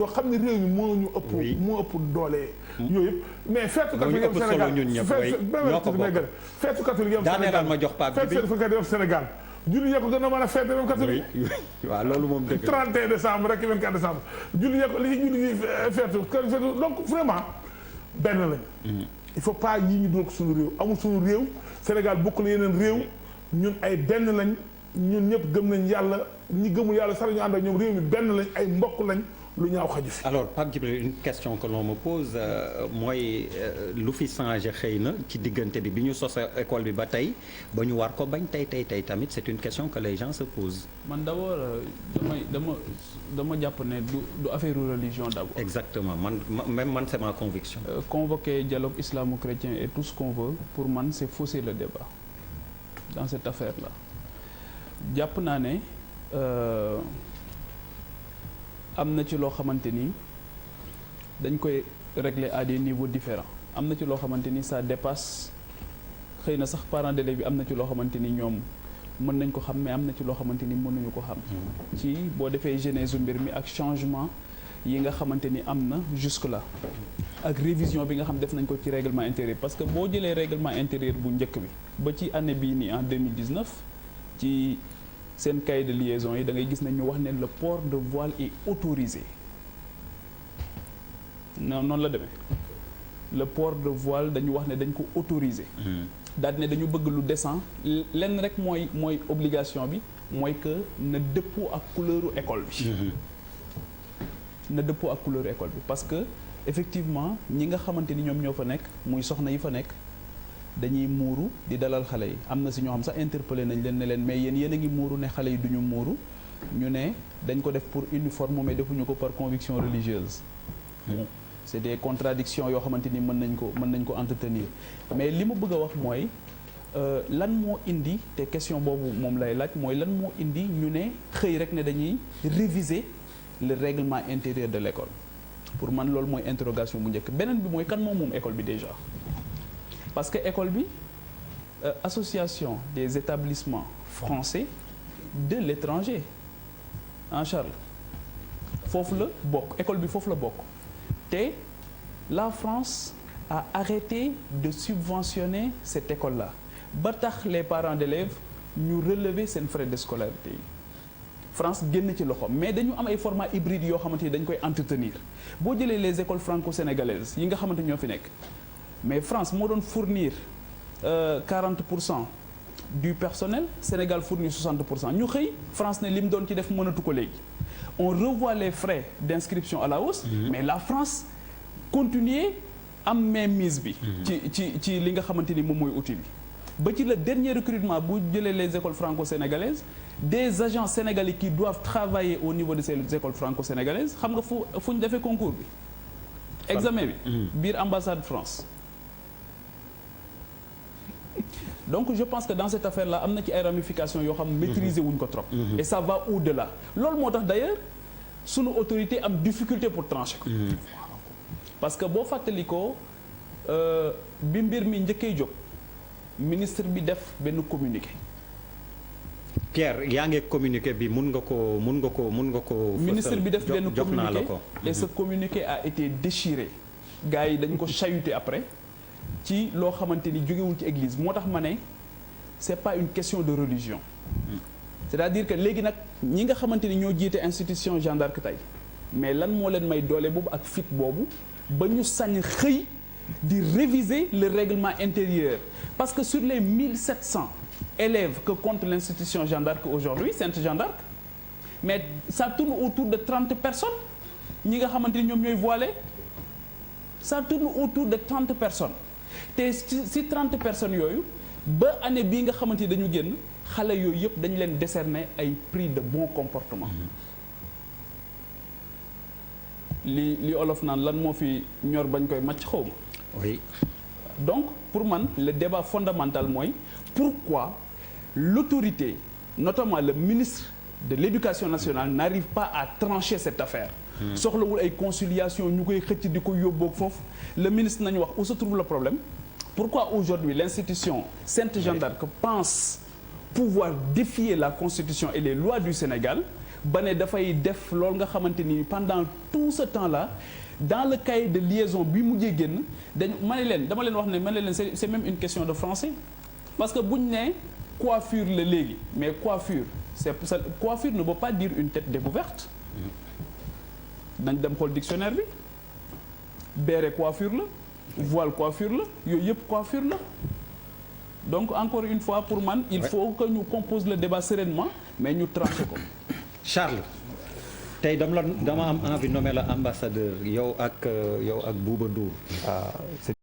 yoo xam ne réew mi moo ñu ëpp moo ëpp doole yooyu yëpp mais feetu catholique am Sénégal feetu catholique am Sénégal ma jox Pape bi feetu catholique am Sénégal julli yee ko gën a mën a feete même catholique waaw loolu moom dëgg 31 décembre rek 24 décembre julli yee ko li ci julli ñi feetu donc vraiment benn lañ il faut pas yii ñu dul ko suñu réew amul suñu réew Sénégal bokk la yeneen réew ñun ay benn lañ ñun ñëpp gëm nañ yàlla ñi gëmul yàlla sax ñu ànd ak ñoom réew mi benn lañ ay mbokk lañ lu ñaaw xaju fi. alors Pape Djibril une question que l'on me pose mooy lu fi changé xëy na ci diggante bi ñu sos école bi ba tey ba ñu war ko bañ tey tamit c'est une question que les gens se posent. man d'abord dama jàpp ne du affaire religion d'abord. exactement man c'est ma conviction. Convoquer dialogue islamo-chrétien et tout ce qu'on veut pour man c'est fausser le débat dans cette affaire-là jàpp naa ne. am na ci loo xamante ni dañ koy régler à des niveaux différents am na ci loo xamante ni ça dépasse xëy na sax parents d'élèves bi am na ci loo xamante ni ñoom mën nañ ko xam mais am na ci loo xamante ni mënuñu ko xam. ci boo defee genèse mbir mi ak changement yi nga xamante ni am na jusque là ak révision bi nga xam def nañ ko ci règlement intérieur parce que boo jëlee règlement intérieur bu njëkk bi ba ci année bii nii en 2019 ci. seen cahier de liaison yi da ngay gis ne ñu wax ne le port de voile est autorisé noonu la demee le port de voile dañu wax ne dañ ko autorisé daal ne dañu bëgg lu décent lenn rek mooy obligation bi mooy que na dëppoo ak couleuru école bi na dëppoo ak couleuru école bi parce que effectivement ñi nga xamante ni ñoom ñoo fa nekk muy soxna yi fa nekk dañuy muuru di dalal xale yi am na si ñoo xam sax interpellé nañ leen ne leen mais yéen a ngi muuru ne xale yi duñu muuru ñu ne dañ ko def pour uniforme mais defuñu ko par conviction religieuse c'est des contradictions yoo xamante ni mën nañ ko entretenir mais li ma bëgg a wax mooy lan moo indi te question boobu moom lay laaj mooy lan moo indi ñu ne xëy rek ne dañuy réviser le règlement intérieur de l'école pour man loolu mooy interrogation bu njëkk beneen bi mooy kan moom école bi déjà parce que école bi association des établissements français de l'étranger en Charles foofu la bokk école bi foofu la bokk te la France a arrêté de subventionner cette école-là ba tax les parents d'élèves ñu relever seen frais de scolarité yi France génn ci loxo mais dañu am ay formats hybrides yoo xamante ni dañ koy entretenir boo jëlee les écoles franco-sénégalaises yi nga xamante ñoo fi nekk mais France moo doon fournir 40% du personnel Sénégal fournit 60% ñu xëy France ne li mu doon ci def mënatu ko léegi on revoit les frais d'inscription à la hausse mais la France continuer am mainmise bi ci li nga xamante ni moom mooy outil bi ba ci le dernier recrutement bu jëlee les écoles franco-sénégalaises des agents sénégalais qui doivent travailler au niveau de ces écoles franco-sénégalaises xam nga fu ñu defee concours bi examen bi biir ambassade France donc je pense que dans cette affaire là am na ci ay ramifications yoo xam maîtriser wuñ ko trop et ça va au-delà loolu moo tax d'ailleurs sunu autorité am difficulté pour trancher ko parce que boo fàttalikoo bi mbir mi njëkkee jóg ministre bi def benn communiqué Pierre yaa ngi communiqué bi mun nga ko ministre bi def benn communiqué et ce Mhm. communiqué a été déchiré gars yi dañ ko chahuté après ci loo xamante ni jógewul ci église moo tax ma ne c'est pas une question de religion c'est-à-dire que léegi nag ñi nga xamante ni ñoo jiite institution Jeanne d'Arc tey mais lan moo leen may doole boobu ak fit boobu ba ñu sañ xëy di réviser le règlement intérieur parce que sur les 1700 élèves que compte l'institution Jeanne d'Arc aujourd'hui Sainte Jeanne d'Arc mais ça tourne autour de 30 personnes ñi nga xamante ni ñoom ñooy voilé ça tourne autour de 30 personnes te si 30 personnes yooyu ba année bii nga xamante ni dañu génn xale yooyu yëpp dañu leen décerner ay prix de bon comportement li olof naan lan moo fi ñor bañ koy màcc xaw ma oui donc pour man le débat fondamental mooy pourquoi l'autorité notamment le ministre de l'éducation nationale n'arrive pas à trancher cette affaire soxlawul ay conciliation ñu koy xëcc di ko yóbboog foofu le ministre nañu wax où se trouve le problème pourquoi aujourd'hui l'institution Sainte Jeanne d'Arc pense pouvoir défier la constitution et les lois du Sénégal ba ne dafay def loolu nga xamante ni pendant tout ce temps-là dans le cahier de liaison bi mujjee génn dañu dama leen wax ne ma ne leen c'est même une question de français parce que buñ ne coiffure la léegi mais coiffure coiffure ne veut pas dire une tête découverte nañ dem xool dictionnaire bi béret coiffure la voile coiffure la yooyu yëpp coiffure la donc encore une fois pour man il faut que ñu compose le débat sereinement mais ñu tranché ko. Charles tey dama am envie nommer la ambassadeur yow ak Bouba Ndour